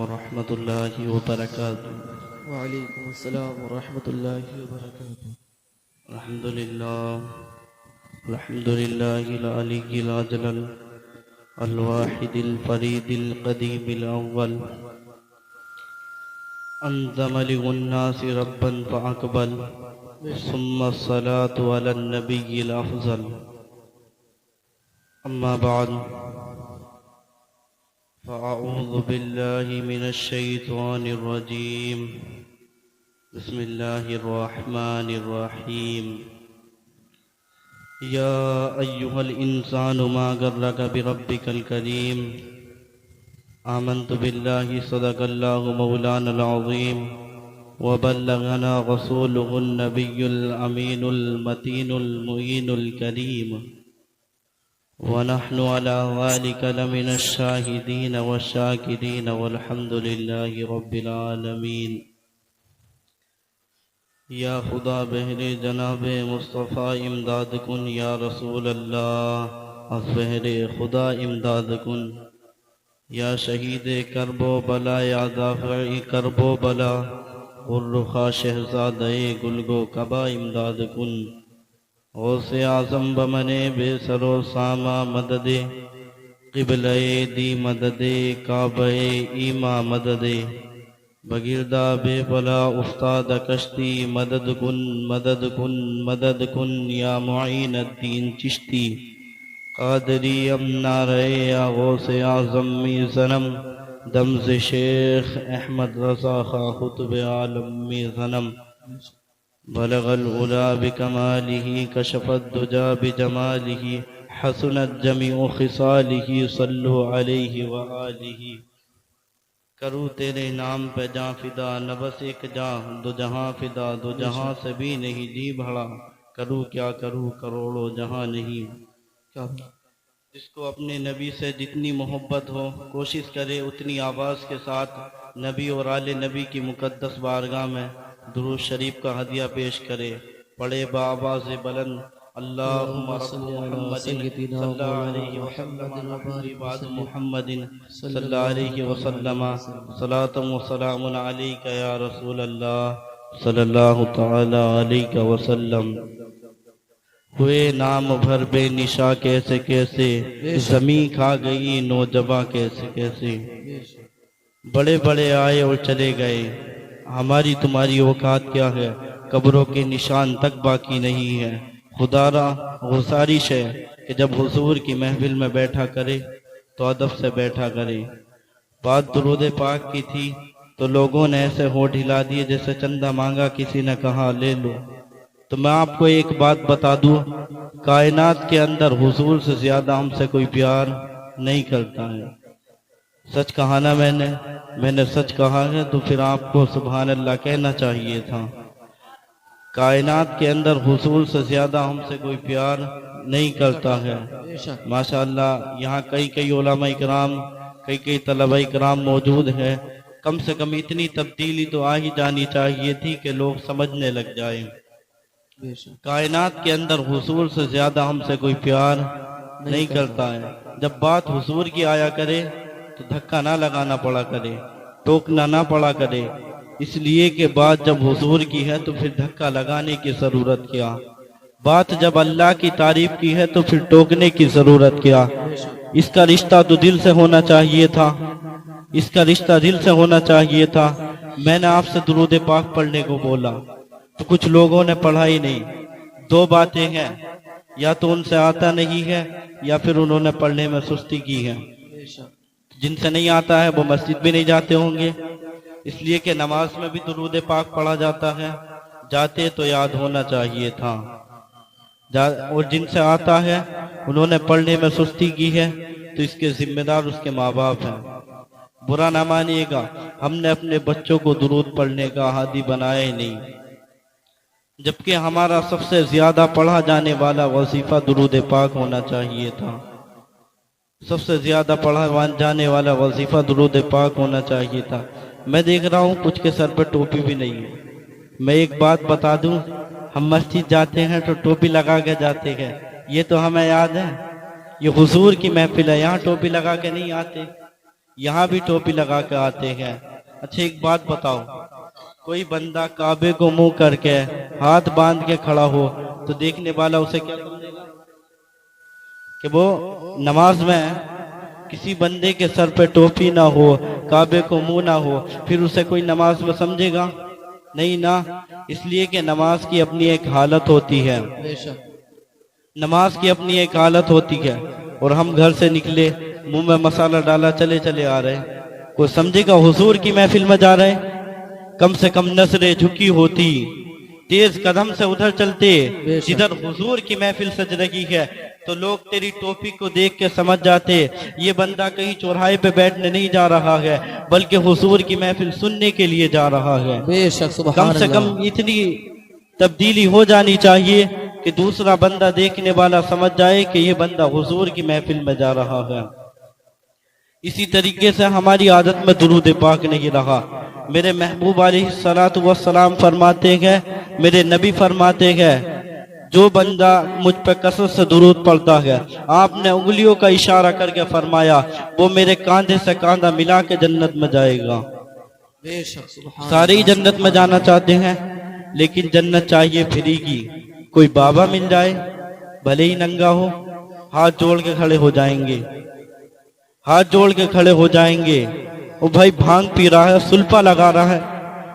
ورحمة الله وبركاته. وعليكم السلام ورحمة الله وبركاته. الحمد لله العلي الأجل الواحد الفريد القديم الأول أنزم للناس ربا فأقبل ثم الصلاة على النبي الأفضل. أما بعد فأعوذ بالله من الشيطان الرجيم. بسم الله الرحمن الرحيم. يا أيها الإنسان ما غرك بربك الكريم. آمنت بالله صدق الله مولانا العظيم وبلغنا رسوله النبي الأمين المتين المؤين الكريم ونحن على ذلك لمن الشاهدين والشاكرين والحمد لله رب العالمين. یا خدا بہر جناب مصطفیٰ امداد کن، یا رسول اللہ از بہر خدا امداد کن، یا شہید کرب و بلا، یا دافع کرب و بلا، غرخا شہزادہ گلگو کبا امداد کن. غوث اعظم بمنے بے سر و ساما مدد، قبلہ دی مدد، کعبہ ایما مدد، بگردہ بے بلا افتاد کشتی مدد کن مدد کن مدد کن، یا معین الدین چشتی قادری امنا رہے، یا غوث اعظم می صنم دمز شیخ احمد رضا خواہ خطب عالم می صنم. بلغ العلا بکمالہ کشف الدجا بجمالہ حسنت جمیع خصالہ صلو علیہ وآلہ. کروں تیرے نام پہ جاں فدا، نہ بس ایک جاں دو جہاں فدا، دو جہاں سے بھی نہیں جی بھڑا، کروں کیا کروں کروڑوں جہاں نہیں. جس کو اپنے نبی سے جتنی محبت ہو کوشش کرے اتنی آواز کے ساتھ نبی اور آل نبی کی مقدس بارگاہ میں درود شریف کا ہدیہ پیش کرے. پڑھے بآواز بلند اللہم رب محمد صلی اللہ علیہ وسلم عباد محمد صلی اللہ علیہ وسلم صلاۃ و سلام علیک یا رسول اللہ صلی اللہ تعالی علیہ وسلم. ہوئے نام بھر بے نشا کیسے کیسے، زمین کھا گئی نوجواں کیسے کیسے. بڑے بڑے آئے اور چلے گئے، ہماری تمہاری اوقات کیا ہے، قبروں کے نشان تک باقی نہیں ہے. خدا را گزارش ہے کہ جب حضور کی محفل میں بیٹھا کرے تو ادب سے بیٹھا کرے. بات درود پاک کی تھی تو لوگوں نے ایسے ہونٹ ہلا دیے جیسے چندہ مانگا کسی نے کہا لے لو. تو میں آپ کو ایک بات بتا دوں، کائنات کے اندر حضور سے زیادہ ہم سے کوئی پیار نہیں کرتا ہے. سچ کہا نا میں نے سچ کہا ہے تو پھر آپ کو سبحان اللہ کہنا چاہیے تھا. کائنات کے اندر حضور سے زیادہ ہم سے کوئی پیار نہیں کرتا ہے. ماشاءاللہ یہاں کئی علماء اکرام، کئی طلبہ اکرام موجود ہیں. کم سے کم اتنی تبدیلی تو آ ہی جانی چاہیے تھی کہ لوگ سمجھنے لگ جائیں. کائنات کے اندر حضور سے زیادہ ہم سے کوئی پیار نہیں کرتا ہے. جب بات حضور کی آیا کرے تو دھکا نہ لگانا پڑا کرے، ٹوکنا نہ پڑا کرے، اس لیے کہ بات جب حضور کی ہے تو پھر دھکا لگانے کی ضرورت کیا. بات جب اللہ کی تعریف کی ہے تو پھر ٹوکنے کی ضرورت کیا. اس کا رشتہ تو دل سے ہونا چاہیے تھا، اس کا رشتہ دل سے ہونا چاہیے تھا. میں نے آپ سے درود پاک پڑھنے کو بولا تو کچھ لوگوں نے پڑھا ہی نہیں. دو باتیں ہیں، یا تو ان سے آتا نہیں ہے یا پھر انہوں نے پڑھنے میں سستی کی ہے. جن سے نہیں آتا ہے وہ مسجد بھی نہیں جاتے ہوں گے، اس لیے کہ نماز میں بھی درود پاک پڑھا جاتا ہے، جاتے تو یاد ہونا چاہیے تھا. اور جن سے آتا ہے انہوں نے پڑھنے میں سستی کی ہے تو اس کے ذمہ دار اس کے ماں باپ ہیں. برا نہ مانیے گا، ہم نے اپنے بچوں کو درود پڑھنے کا عادی بنایا ہی نہیں، جبکہ ہمارا سب سے زیادہ پڑھا جانے والا وظیفہ درود پاک ہونا چاہیے تھا. سب سے زیادہ پڑھا جانے والا وظیفہ درود پاک ہونا چاہیے تھا. میں دیکھ رہا ہوں کچھ کے سر پہ ٹوپی بھی نہیں ہے. میں ایک بات بتا دوں، ہم مسجد جاتے ہیں تو ٹوپی لگا کے جاتے ہیں، یہ تو ہمیں یاد ہے. یہ حضور کی محفل ہے، یہاں ٹوپی لگا کے نہیں آتے. یہاں بھی ٹوپی لگا کے آتے ہیں. اچھا ایک بات بتاؤ، کوئی بندہ کعبے کو منہ کر کے ہاتھ باندھ کے کھڑا ہو تو دیکھنے والا اسے کیا سمجھے گا؟ کہ وہ نماز میں کسی بندے کے سر پہ ٹوپی نہ ہو، کعبے کو منہ نہ ہو، پھر اسے کوئی نماز میں سمجھے گا؟ نہیں نا. اس لیے کہ نماز کی اپنی ایک حالت ہوتی ہے، بے شک نماز کی اپنی ایک حالت ہوتی ہے. اور ہم گھر سے نکلے، منہ میں مسالہ ڈالا، چلے چلے آ رہے، کوئی سمجھے گا حضور کی محفل میں جا رہے؟ کم سے کم نظریں جھکی ہوتی، تیز قدم سے ادھر چلتے جدھر حضور کی محفل سج رہی ہے، تو لوگ تیری ٹوپی کو دیکھ کے سمجھ جاتے یہ بندہ کہیں چوراہے پہ بیٹھنے نہیں جا رہا ہے بلکہ حضور کی محفل سننے کے لیے جا رہا ہے. بے شک کم سبحان سے کم اللہ. اتنی تبدیلی ہو جانی چاہیے کہ دوسرا بندہ دیکھنے والا سمجھ جائے کہ یہ بندہ حضور کی محفل میں جا رہا ہے. اسی طریقے سے ہماری عادت میں درود پاک نہیں رہا. میرے محبوب علیہ السلام فرماتے ہیں، میرے نبی فرماتے ہیں، جو بندہ مجھ پہ کثرت سے درود پڑھتا ہے، آپ نے انگلیوں کا اشارہ کر کے فرمایا، وہ میرے کاندھے سے کاندھا ملا کے جنت میں جائے گا. بے شک سبحان سارے ہی جنت میں جانا چاہتے ہیں، لیکن جنت چاہیے فری کی. کوئی بابا مل جائے بھلے ہی ننگا ہو، ہاتھ جوڑ کے کھڑے ہو جائیں گے، ہاتھ جوڑ کے کھڑے ہو جائیں گے. وہ بھائی بھانگ پی رہا ہے، سلپا لگا رہا ہے،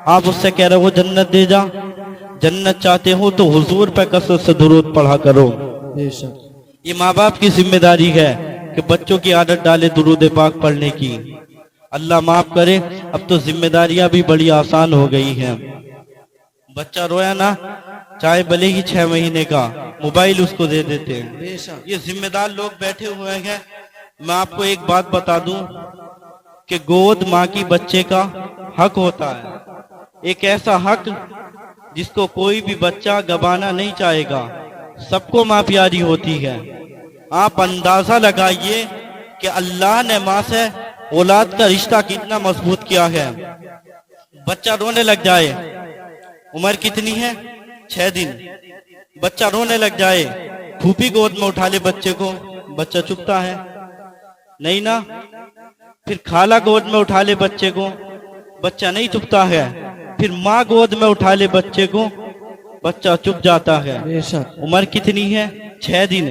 آپ اس سے کہہ رہے ہو جنت دے جا. جنت چاہتے ہو تو حضور پہ کثرت سے درود پڑھا کرو. بے شک یہ ماں باپ کی ذمہ داری ہے کہ بچوں کی عادت ڈالے درود پاک پڑھنے کی. اللہ معاف کرے، اب تو ذمہ داریاں بھی بڑی آسان ہو گئی ہیں. بچہ رویا نا، چاہے بھلے ہی 6 مہینے کا، موبائل اس کو دے دیتے ہیں. بے شک یہ ذمہ دار لوگ بیٹھے ہوئے ہیں. میں آپ کو ایک بات بتا دوں کہ گود ماں کی بچے کا حق ہوتا ہے، ایک ایسا حق جس کو کوئی بھی بچہ گبانا نہیں چاہے گا. سب کو ماں پیاری ہوتی ہے. آپ اندازہ لگائیے کہ اللہ نے ماں سے اولاد کا رشتہ کتنا مضبوط کیا ہے. بچہ رونے لگ جائے، عمر کتنی ہے؟ 6 دن. بچہ رونے لگ جائے، پھوپھی گود میں اٹھا لے بچے کو، بچہ چپتا ہے؟ نہیں نا. پھر خالہ گود میں اٹھا لے بچے کو، بچہ نہیں چپتا ہے. پھر ماں گود میں اٹھا لے بچے کو، بچہ چپ جاتا ہے. بے شک عمر کتنی ہے؟ 6 دن.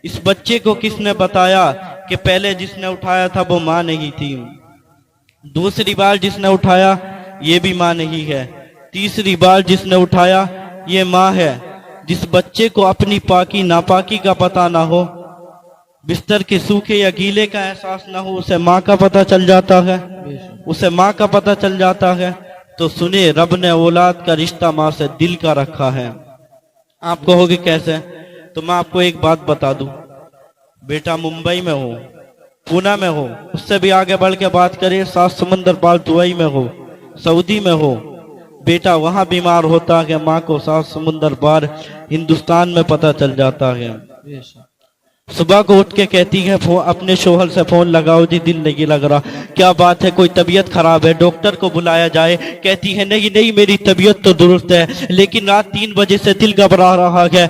اس بچے کو کس نے بتایا کہ پہلے جس نے اٹھایا تھا وہ ماں نہیں تھی، دوسری بار جس نے اٹھایا یہ بھی ماں نہیں ہے، تیسری بار جس نے اٹھایا یہ ماں ہے. جس بچے کو اپنی پاکی ناپاکی کا پتہ نہ ہو، بستر کے سوکھے یا گیلے کا احساس نہ ہو، اسے ماں کا پتہ چل جاتا ہے، اسے ماں کا پتہ چل جاتا ہے. تو سنے، رب نے اولاد کا رشتہ ماں سے دل کا رکھا ہے. آپ کہو گے کیسے؟ تو میں آپ کو ایک بات بتا دوں. بیٹا ممبئی میں ہو، پونا میں ہو، اس سے بھی آگے بڑھ کے بات کریں، 7 سمندر پار دبئی میں ہو، سعودی میں ہو، بیٹا وہاں بیمار ہوتا ہے، ماں کو 7 سمندر پار ہندوستان میں پتہ چل جاتا ہے. بے شک صبح کو اٹھ کے کہتی ہے اپنے شوہر سے فون لگاؤ جی دل نہیں لگ رہا. کیا بات ہے؟ کوئی طبیعت خراب ہے، ڈاکٹر کو بلایا جائے. کہتی ہے نہیں میری طبیعت تو درست ہے، لیکن رات 3 بجے سے دل گھبرا رہا ہے،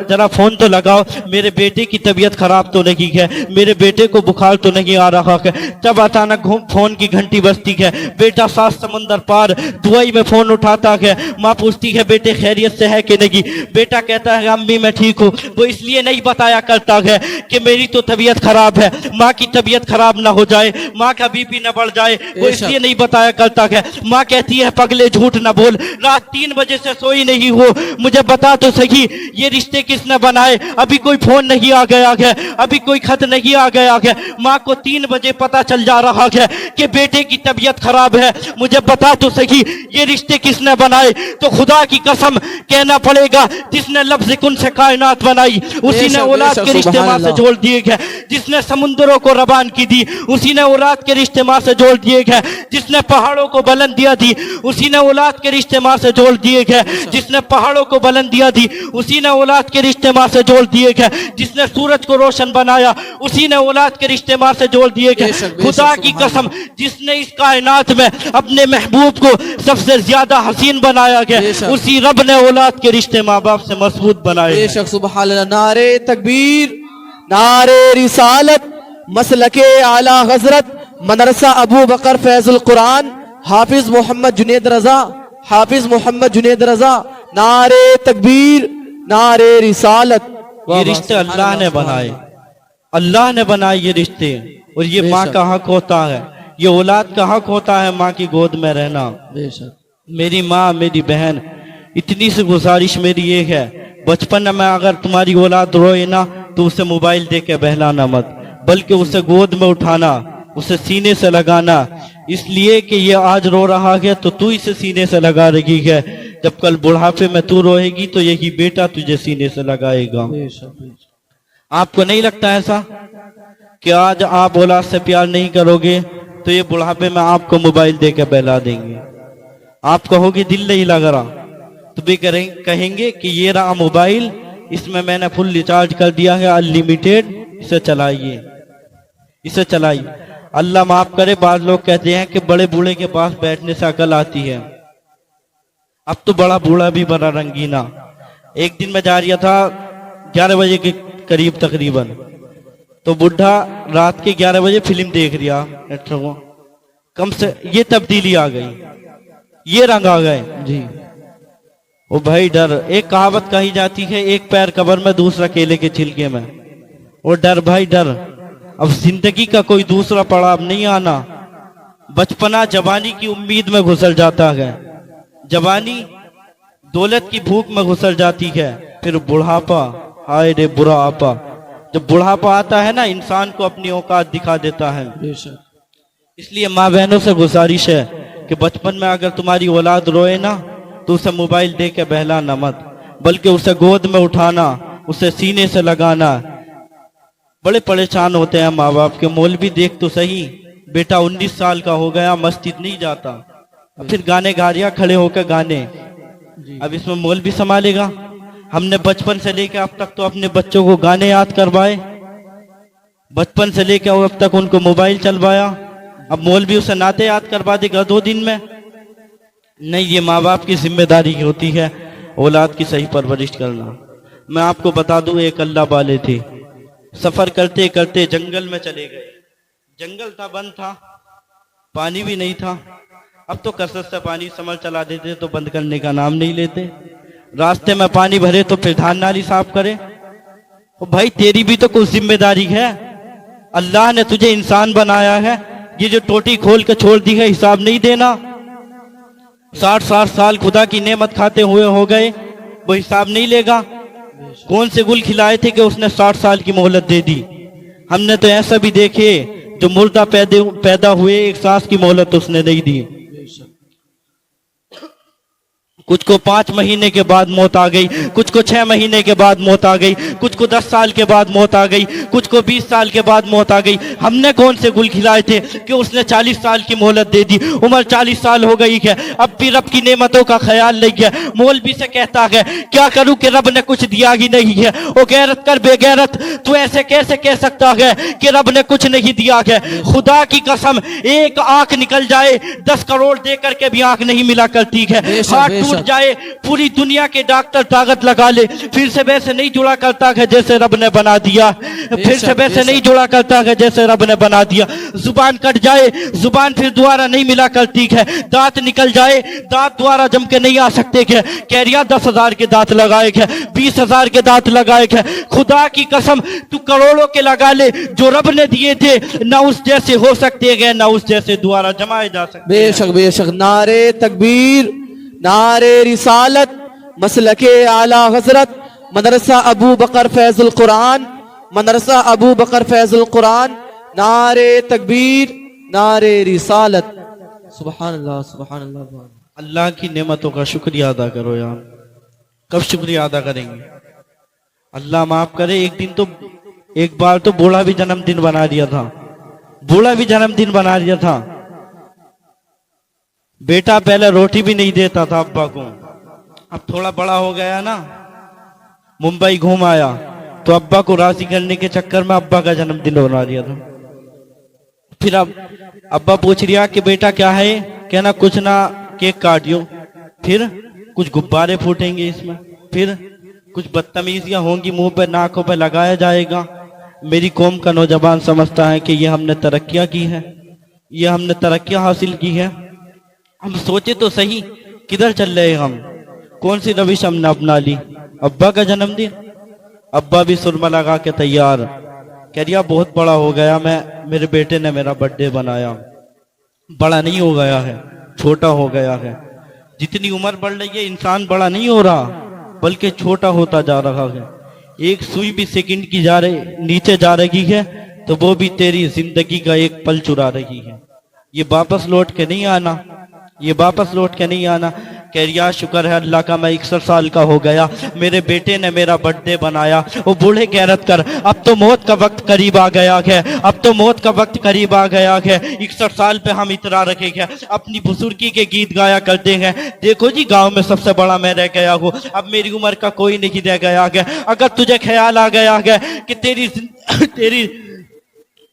ذرا فون تو لگاؤ، میرے بیٹے کی طبیعت خراب تو نہیں ہے، میرے بیٹے کو بخار تو نہیں آ رہا ہے. تب اچانک فون کی گھنٹی بجتی ہے. بیٹا 7 سمندر پار دبئی میں فون اٹھاتا ہے. ماں پوچھتی ہے بیٹے خیریت سے ہے کہ نہیں؟ بیٹا کہتا ہے امی میں ٹھیک ہوں. وہ اس لیے نہیں بتایا کرتا ہے کہ میری تو طبیعت خراب ہے، ماں کی طبیعت خراب نہ ہو جائے، ماں کا بی پی نہ بڑھ جائے، وہ اس لیے نہیں بتایا کرتا ہے. ماں کہتی ہے پگلے جھوٹ نہ بول، رات 3 بجے سے سوئی نہیں ہو، مجھے بتا تو صحیح یہ رشتے کس نے بنائے؟ ابھی کوئی فون نہیں آ گیا ہے، ابھی کوئی خط نہیں آ گیا ہے. ماں کو 3 بجے پتا چل جا رہا ہے کہ بیٹے کی طبیعت خراب ہے، مجھے بتا تو صحیح یہ رشتے کس نے بنائے؟ تو خدا کی قسم کہنا پڑے گا جس نے لفظ کن سے کائنات بنائی اسی نے اولاد کے رشتے ماں سے جوڑ دیے گئے. جس نے سمندروں کو روان کی دی اسی نے اولاد کے رشتے ماں سے جوڑ دیے گئے. جس نے پہاڑوں کو بلندیاں دی اسی نے اولاد کے رشتے ماں سے جوڑ دیے گئے. جس نے پہاڑوں کو بلندیاں دی اسی نے اولاد کے رشتے ماں سے جوڑ دیے گئے. جس نے سورج کو روشن بنایا اسی نے اولاد کے رشتے ماں سے جوڑ دیے گئے. خدا کی قسم جس نے اس کائنات میں اپنے محبوب کو سب سے زیادہ حسین بنایا گیا اسی رب نے اولاد کے رشتے ماں باپ سے مضبوط بنائے. بے شک سبحان اللہ. نعرے تکبیر، نعرے رسالت، مسلک اعلی حضرت مدرسہ ابو بکر فیض القرآن حافظ محمد جنید رضا حافظ محمد جنید رضا نعرے تکبیر نعرے رسالت یہ رشتے اللہ نے بنائے، اللہ نے بنائے یہ رشتے، اور یہ بے ماں شک۔ کا حق ہوتا ہے، یہ اولاد کا حق ہوتا ہے ماں کی گود میں رہنا۔ بے شک میری ماں میری بہن، اتنی سی گزارش میری یہ ہے، بچپن میں اگر تمہاری اولاد روئے نا تو اسے موبائل دے کے بہلانا مت، بلکہ اسے گود میں اٹھانا، اسے سینے سے لگانا، اس لیے کہ یہ آج رو رہا ہے تو اسے سینے سے لگا رہی ہے، جب کل بڑھاپے میں تو روئے گی تو یہی بیٹا تجھے سینے سے لگائے گا۔ بے شک بے شک۔ آپ کو نہیں لگتا ایسا کہ آج آپ اولاد سے پیار نہیں کرو گے تو یہ بڑھاپے میں آپ کو موبائل دے کے بہلا دیں گے؟ آپ کہو گے دل نہیں لگ رہا تو بھی کہیں گے کہ یہ رہا موبائل، اس میں نے فل ریچارج کر دیا ہے انلیمیٹڈ، اسے چلائیے اسے چلائیے۔ اللہ معاف کرے، بعض لوگ کہتے ہیں کہ بڑے بوڑھے کے پاس بیٹھنے سے عقل آتی ہے۔ اب تو بڑا بوڑھا بھی بڑا رنگینا۔ ایک دن میں جا رہا تھا 11 بجے کے قریب تقریباً، تو بڈھا رات کے 11 بجے فلم دیکھ رہا، کم سے یہ تبدیلی آ گئی، یہ رنگ آ گئے جی او بھائی ڈر۔ ایک کہاوت کہی جاتی ہے، ایک پیر قبر میں دوسرا کیلے کے چھلکے میں، اور ڈر بھائی ڈر۔ اب زندگی کا کوئی دوسرا پڑاؤ نہیں آنا، بچپنا جوانی کی امید میں گھسل جاتا ہے، جوانی دولت کی بھوک میں گھسل جاتی ہے، پھر بڑھاپا، ہائے رے برا آپا۔ جب بڑھاپا آتا ہے نا، انسان کو اپنی اوقات دکھا دیتا ہے۔ بے شک اس لیے ماں بہنوں سے گزارش ہے کہ بچپن میں اگر تمہاری اولاد روئے نا تو اسے موبائل دے کے بہلانا مت، بلکہ اسے گود میں اٹھانا، اسے سینے سے لگانا۔ بڑے پریشان ہوتے ہیں ماں باپ کے، مولوی دیکھ تو صحیح، بیٹا 19 سال کا ہو گیا مسجد نہیں جاتا، پھر گانے گا رہا کھڑے ہو کے گانے، اب اس میں مولوی سنبھالے گا؟ ہم نے بچپن سے لے کے اب تک تو اپنے بچوں کو گانے یاد کروائے، بچپن سے لے کے اب تک ان کو موبائل چلوایا، اب مولوی اسے نعتیں یاد کروا دے گا 2 دن میں؟ نہیں، یہ ماں باپ کی ذمہ داری ہوتی ہے اولاد کی صحیح پرورش کرنا۔ میں آپ کو بتا دوں، ایک اللہ والے تھے، سفر کرتے کرتے جنگل میں چلے گئے، جنگل تھا، بند تھا، پانی بھی نہیں تھا، اب تو کثرت سے پانی سمر چلا دیتے تو بند کرنے کا نام نہیں لیتے، راستے میں پانی بھرے تو پھر دھان نالی صاف کرے۔ بھائی تیری بھی تو کچھ ذمہ داری ہے، اللہ نے تجھے انسان بنایا ہے، یہ جو ٹوٹی کھول کے چھوڑ دی ہے حساب نہیں دینا؟ 60 سال خدا کی نعمت کھاتے ہوئے ہو گئے، وہ حساب نہیں لے گا؟ کون سے گل کھلائے تھے کہ اس نے 60 سال کی مہلت دے دی؟ ہم نے تو ایسا بھی دیکھے جو مردہ پیدا ہوئے 1 سال کی مہلت اس نے نہیں دی، کچھ کو 5 مہینے کے بعد موت آ گئی، کچھ کو 6 مہینے کے بعد موت آ گئی، کچھ کو 10 سال کے بعد موت آ گئی، کچھ کو 20 سال کے بعد موت آ گئی۔ ہم نے کون سے گل کھلائے تھے کہ اس نے 40 سال کی مہلت دے دی؟ عمر 40 سال ہو گئی ہے، اب بھی رب کی نعمتوں کا خیال نہیں ہے، مولوی سے کہتا ہے کیا کروں کہ رب نے کچھ دیا ہی نہیں ہے۔ او غیرت کر بے غیرت، تو ایسے کیسے کہہ سکتا ہے کہ رب نے کچھ نہیں دیا ہے؟ خدا کی قسم، ایک آنکھ نکل جائے 10 کروڑ دے کر کے بھی آنکھ نہیں ملا کرتی ہے، ہاتھ ٹوٹ جائے پوری دنیا کے ڈاکٹر طاقت لگا لے، پھر سے ویسے نہیں جڑا کرتا ہے جیسے رب نے بنا دیا، پھر سے ویسے نہیں جڑا کرتا ہے جیسے رب نے بنا دیا۔ زبان کٹ جائے، زبان پھر دوبارہ نہیں ملا کرتی ہے، دانت نکل جائے، دانت دوبارہ جم کے نہیں آ سکتے ہیں، کہہ رہا 10,000 کے دانت لگائے ہیں، 20,000 کے دانت لگائے ہیں۔ خدا کی قسم تو کروڑوں کے لگا لے، جو رب نے دیے تھے نہ اس جیسے ہو سکتے ہیں نہ اس جیسے دوبارہ جمائے جا سکتے۔ بے شک بے شک، نعرے تکبیر نعرے رسالت، مسلک اعلی حضرت مدرسہ ابو بکر فیض القرآن، مدرسہ ابو بکر فیض القرآن، نعرے تکبیر نعرے رسالت۔ سبحان اللہ سبحان اللہ۔ اللہ کی نعمتوں کا شکریہ ادا کرو یار، کب شکریہ ادا کریں گے؟ اللہ معاف کرے، ایک بار تو بوڑھا بھی جنم دن بنا دیا تھا، بوڑھا بھی جنم دن بنا دیا تھا۔ بیٹا پہلے روٹی بھی نہیں دیتا تھا ابا کو، اب تھوڑا بڑا ہو گیا نا، ممبئی گھوم آیا تو ابا کو راضی کرنے کے چکر میں ابا کا جنم دن بنا دیا تھا۔ پھر اب ابا پوچھ رہا کہ بیٹا کیا ہے؟ کہنا کچھ نہ، کیک کاٹیو، پھر کچھ غبارے پھوٹیں گے اس میں، پھر کچھ بدتمیزیاں ہوں گی، منہ پہ ناکوں پہ لگایا جائے گا۔ میری قوم کا نوجوان سمجھتا ہے کہ یہ ہم نے ترقیاں کی ہے، یہ ہم نے ترقی حاصل کی ہے؟ ہم سوچے تو صحیح کدھر چل رہے ہم؟ کون سی روش ہم نے اپنا لی؟ ابا کا جنم دن، ابا بھی سرما لگا کے تیار، کہہ رہا بہت بڑا ہو گیا میں، میرے بیٹے نے میرا برتھ ڈے بنایا۔ بڑا نہیں ہو گیا ہے، چھوٹا ہو گیا ہے۔ جتنی عمر بڑھ رہی ہے انسان بڑا نہیں ہو رہا بلکہ چھوٹا ہوتا جا رہا ہے۔ ایک سوئی بھی سیکنڈ کی نیچے جا رہی ہے تو وہ بھی تیری زندگی کا ایک پل چرا رہی ہے۔ یہ واپس لوٹ کے نہیں آنا، یہ واپس لوٹ کے نہیں آنا۔ کہہ رہا شکر ہے اللہ کا میں 61 سال کا ہو گیا، میرے بیٹے نے میرا برتھ ڈے بنایا۔ وہ بوڑھے غیرت کر، اب تو موت کا وقت قریب آ گیا ہے، اب تو موت کا وقت قریب آ گیا ہے۔ 61 سال پہ ہم اترا رکھے ہیں، اپنی بزرگی کے گیت گایا کرتے ہیں، دیکھو جی گاؤں میں سب سے بڑا میں رہ گیا ہوں، اب میری عمر کا کوئی نہیں رہ گیا ہے۔ اگر تجھے خیال آ گیا ہے کہ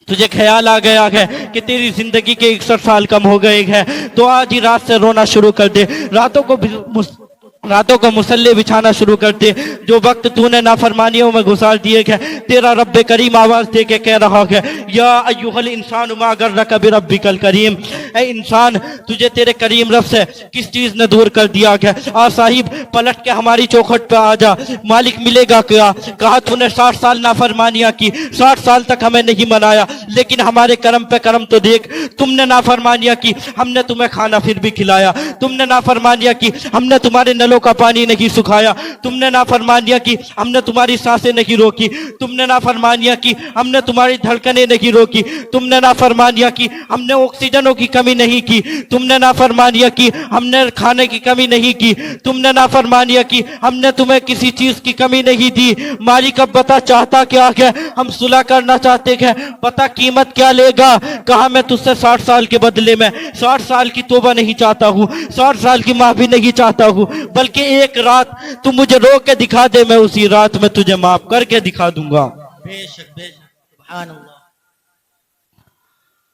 تجھے خیال آ گیا ہے کہ تیری زندگی کے 61 سال کم ہو گئے ہیں تو آج ہی رات سے رونا شروع کر دے، راتوں کو مسلح بچھانا شروع کر دے۔ جو وقت تو نے نافرمانیوں میں گزار دیے ہے، تیرا رب کریم آواز دے کے کہہ رہا ہے یا ایھا الانسان ما غرک بربک الکریم، اے انسان تجھے تیرے کریم رب سے کس چیز نے دور کر دیا ہے؟ آ صاحب پلٹ کے ہماری چوکھٹ پہ آ جا، مالک ملے گا کیا؟ کہا تو نے 60 سال نافرمانیاں کی، 60 سال تک ہمیں نہیں منایا، لیکن ہمارے کرم پہ کرم تو دیکھ، تم نے نافرمانیاں کی، ہم نے تمہیں کھانا پھر بھی کھلایا، تم نے نافرمانیاں کی، ہم نے تمہارے نلوں کا پانی نہیں سکھایا، تم نے نافرمانیاں کی، ہم نے تمہاری سانسیں نہیں روکی، تم نے نافرمانیاں کی، ہم نے تمہاری دھڑکنیں نہیں روکی، تم نے نافرمانیاں کی، ہم نے آکسیجنوں کی کمی نہیں کی، تم نے نافرمانیاں کی، ہم نے کھانے کی کمی نہیں کی، تم نے نافرمانیاں کی، ہم نے تمہیں کسی چیز کی کمی نہیں دی۔ مالک اب بتا چاہتا کیا ہے؟ ہم صلح کرنا چاہتے ہیں، بتا قیمت کیا لے گا؟ کہا میں تجھ سے 60 سال کے بدلے میں 60 سال کی توبہ نہیں چاہتا ہوں، 60 سال کی معافی نہیں چاہتا ہوں، بلکہ ایک رات تو مجھے رو کے دکھا دے، میں اسی رات میں تجھے معاف کر کے دکھا دوں گا۔ بے شک سبحان اللہ۔